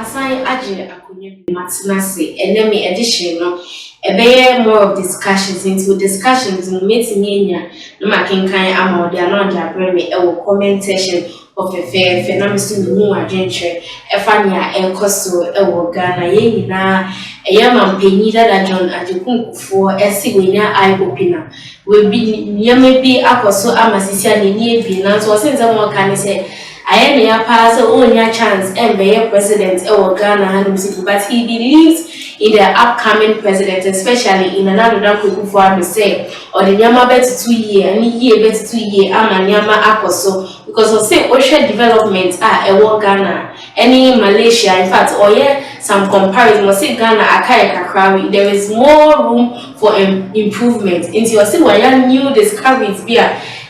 Masan Aje Akunye Matinasi, and then me edition, no, a bear more of discussions into discussions in meeting no making kind amount, they are not their me a comment session of a fair phenomenon new adventure, a funny a costo, a Ghana, Yenina, a yaman penny that John Ajukun for a civilian eye opener. Will be near maybe Akoso Amasisia near Pinans, or since someone can say. I am pass only a chance and be a president or Ghana, but he believes in the upcoming president, especially in another Kuffour say, or the Yama bet 2 years, and year bet 2 years, and Yama Akoso, because of say ocean development are a war Ghana, any Malaysia, in fact, or some comparison, say Ghana, Akaya Kakrawi, there is more room for improvement. Into your see why new discoveries be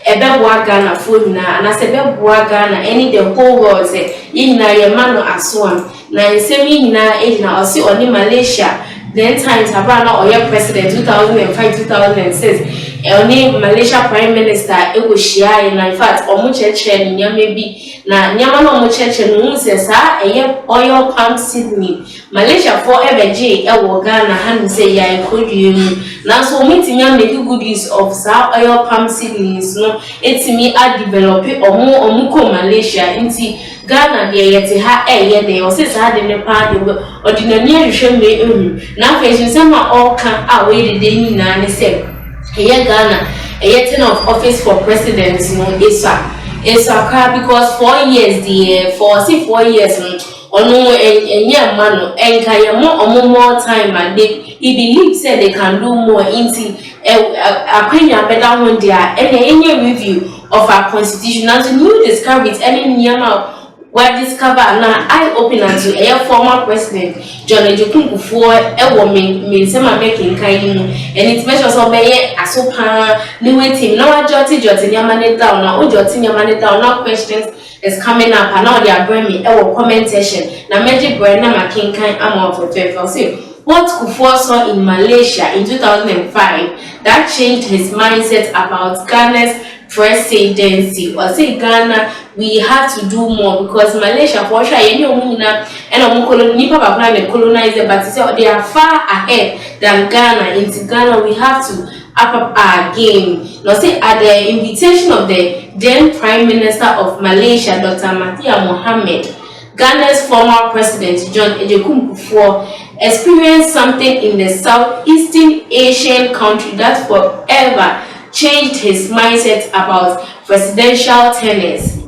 ebe Ghana phone na and I said Ghana any the whole world say yin na ye mano aswan na nsemi na ejina osi oni Malaysia then times abana oye president 2005 2006 oni Malaysia prime minister ego shia na in fact omo cheche ni maybe na nyama no omo cheche no se sa eye oil palm seedling Malaysia for ebeje ewo Ghana han say ya ekodue na so omo make good use of sa oil palm seedlings no etimi a develop omo ko Malaysia inti Ghana de yete ha de o se sa de ne pa de ordinary hwehwe me ehun na fashion sama all can away de nyina ne say Ghana ten of office for president no it's a because 4 years the 4 years ono enye mano enka more time and he believes said they can do more into a Kenya better one there any review of our constitution and to new discoveries any nyama what discover now I open to a former president John Kuffour me say my making kind and it measures obey asopa new team now jotting your money down now jotting your money down now questions is coming up and now they are bringing me comment session now magic brand na making kind amount of favor say what Kuffour saw in Malaysia in 2005 that changed his mindset about Ghana's presidency or say Ghana we have to do more because Malaysia for sure any omuna and colonizer but they are far ahead than Ghana. In Ghana we have to up our game. Now say at the invitation of the then Prime Minister of Malaysia Dr. Mahathir Mohamad, Ghana's former president John Kuffour experienced something in the Southeastern Asian country that forever changed his mindset about presidential tenures.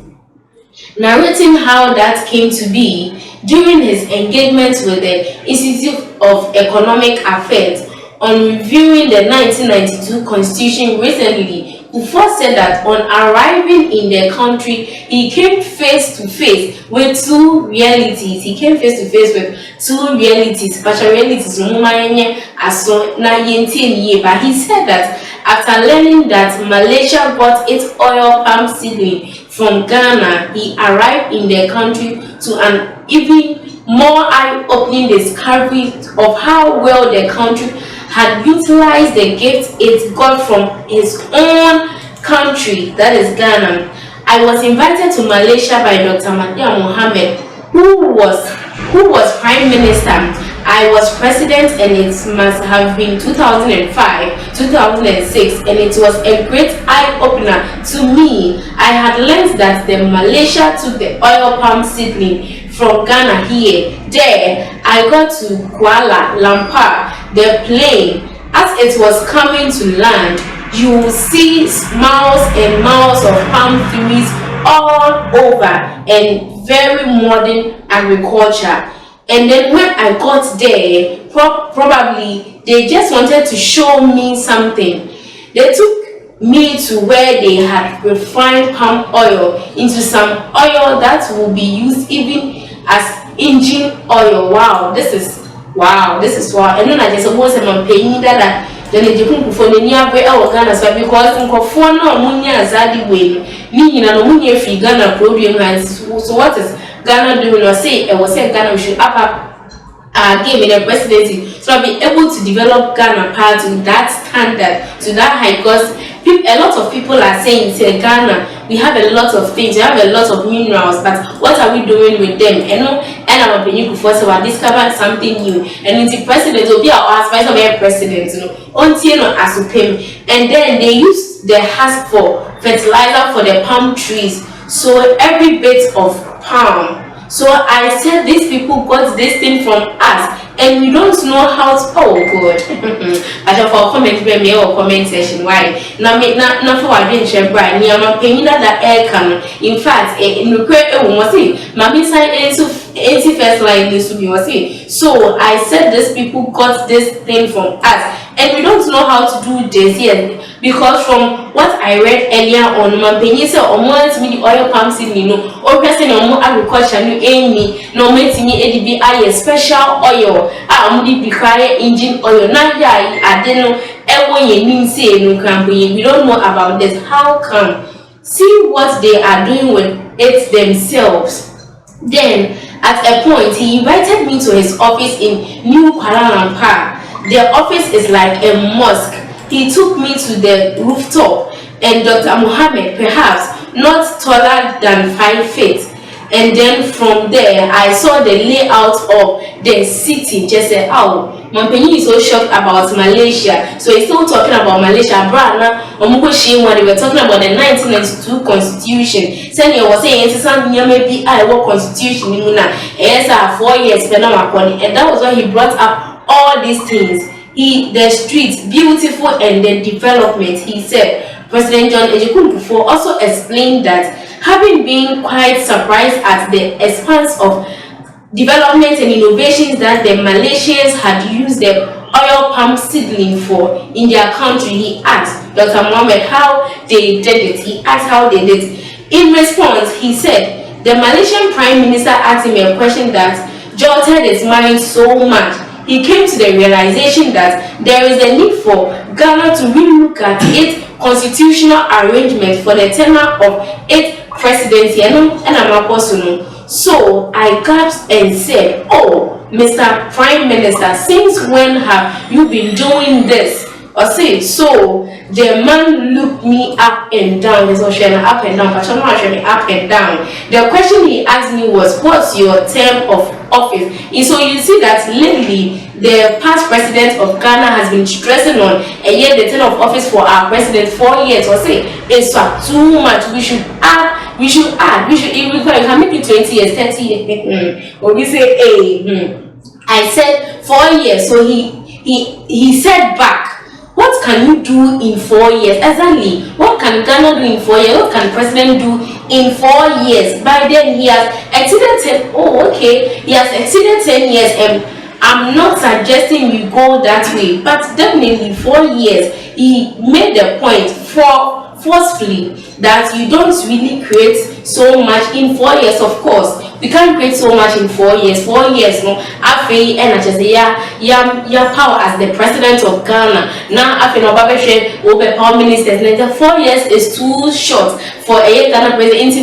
Narrating how that came to be during his engagement with the Institute of Economic Affairs on reviewing the 1992 Constitution recently, Kuffour said that on arriving in the country, he came face to face with two realities. Partial realities. But he said that after learning that Malaysia got its oil palm seedling from Ghana, he arrived in the country to an even more eye-opening discovery of how well the country had utilized the gift it got from his own country, that is Ghana. I was invited to Malaysia by Dr. Mahathir Mohamad, who was Prime Minister. I was president and it must have been 2005, 2006 and it was a great eye-opener to me. I had learned that the Malaysia took the oil palm seedling from Ghana here. There, I got to Kuala Lumpur, the plane. As it was coming to land, you will see miles and miles of palm trees all over and very modern agriculture. And then when I got there, probably they just wanted to show me something. They took me to where they had refined palm oil into some oil that will be used even as engine oil. Wow, this is wow. And then I just almost am paying that. Then the Kuffour the near way our Ghana so because Kuffour no munya zadi way. Me na no munya fi Ghana program. So what is Ghana doing or say it was say Ghana we should up game in the presidency so I'll be able to develop Ghana part to that standard, to that high because a lot of people are saying say Ghana we have a lot of things, we have a lot of minerals, but what are we doing with them? You know, and I'm opinion Kuffour say we discovered something new, and the president will be our vice president, and then they use the husk for fertilizer for the palm trees. So every bit of palm. So I said these people got this thing from us, and we don't know how to. Oh God! I for comment me or comment section. Why? Now me not for I didn't share bright. Me am paying that air can. In fact, in the create a woman say, "Mami side into first line needs to be was say." So I said these people got this thing from us, and we don't know how to do this yet. Because from what I read earlier on, my penny said, "Or more to me the oil palm seed, or person or more agriculture, no aim no make me ADB a special oil. I only require engine oil. Now, I didn't know everyone you say no company. We don't know about this. How come? See what they are doing with it themselves." Then, at a point, he invited me to his office in New Kuala Lumpur. Their office is like a mosque. He took me to the rooftop, and Dr. Mohammed, perhaps not taller than 5 feet. And then from there, I saw the layout of the city. Just said, "Oh, Mampeni is so shocked about Malaysia." So he's still talking about Malaysia. Brana, when they were talking about the 1992 constitution. Saying was saying, maybe I work constitution, yes, 4 years, and that was why he brought up all these things. The streets, beautiful, and the development. He said, President John Kuffour also explained that having been quite surprised at the expanse of development and innovations that the Malaysians had used the oil palm seedling for in their country, he asked Dr. Mohammed how they did it. He asked how they did it. In response, he said, the Malaysian Prime Minister asked him a question that jolted his mind so much. He came to the realization that there is a need for Ghana to relook at its constitutional arrangement for the tenure of its presidency. So I gasped and said, "Oh, Mr. Prime Minister, since when have you been doing this?" So the man looked me up and down. There's up and down, up and down. The question he asked me was, "What's your term of office?" And so you see that lately the past president of Ghana has been stressing on a year the term of office for our president 4 years. It's too much. We should add. If we can make it 20 years, 30 years. Or we say, I said 4 years. So he said back, what can you do in 4 years? Exactly. What can Ghana do in 4 years? What can president do in 4 years? By then he has exceeded 10. Oh, okay. He has exceeded 10 years, and I'm not suggesting we go that way, but definitely 4 years. He made the point forcefully that you don't really create so much in 4 years. Of course, we can't create so much in 4 years. 4 years, no. After and I just say, your power as the president of Ghana. Now, after no over power ministers, 4 years is too short for a Ghana president.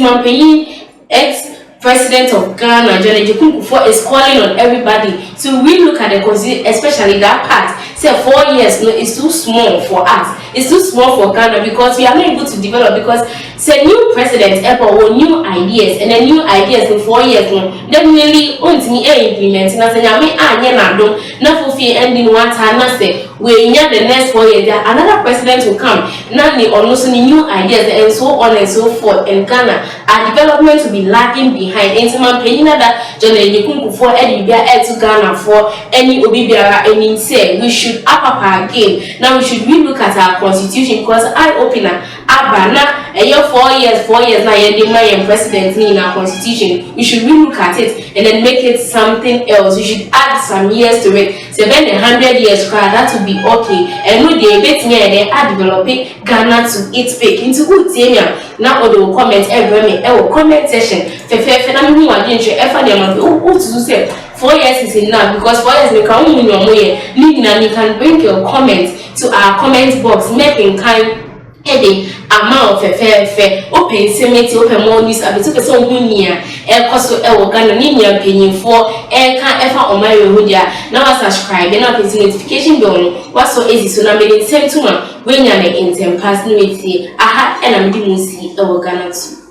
Ex-president of Ghana, John Kuffour, is calling on everybody to relook at the constitution, especially that part. Say 4 years, no, it's too small for us. It's too small for Ghana because we are not able to develop. Because say new president, Apple, or new ideas, and then new ideas in 4 years, no, definitely won't me implement. And I say, I don't fulfill ending one time. I say, we near the next 4 years, another president will come. Now they are also new ideas and so on and so forth. In Ghana, our development will be lagging behind. And someone paying that John Kuffour to Ghana for any Obibiara and say we should up our game. Now we should relook at our constitution because I open Abana a year 4 years now you're the president in our constitution. We should relook at it and then make it something else. We should add some years to it. 700 years, that would be okay. And we debate me and then I develop Ghana to its peak into good now they will comment every comment session. Phenomenal, I didn't to say 4 years is enough because 4 years we come in your way. You can bring your comments to our comment box, making kind heading amount fair open semeti open more news abi to person hu nia e koso e wo Ghana ni nia penyimfo e kan e fa oman we hu dia na subscribe na put notification bell no waso easy so na me dey send to ma we nya na intem pass no we see aha e na me di mu si e wo Ghana too.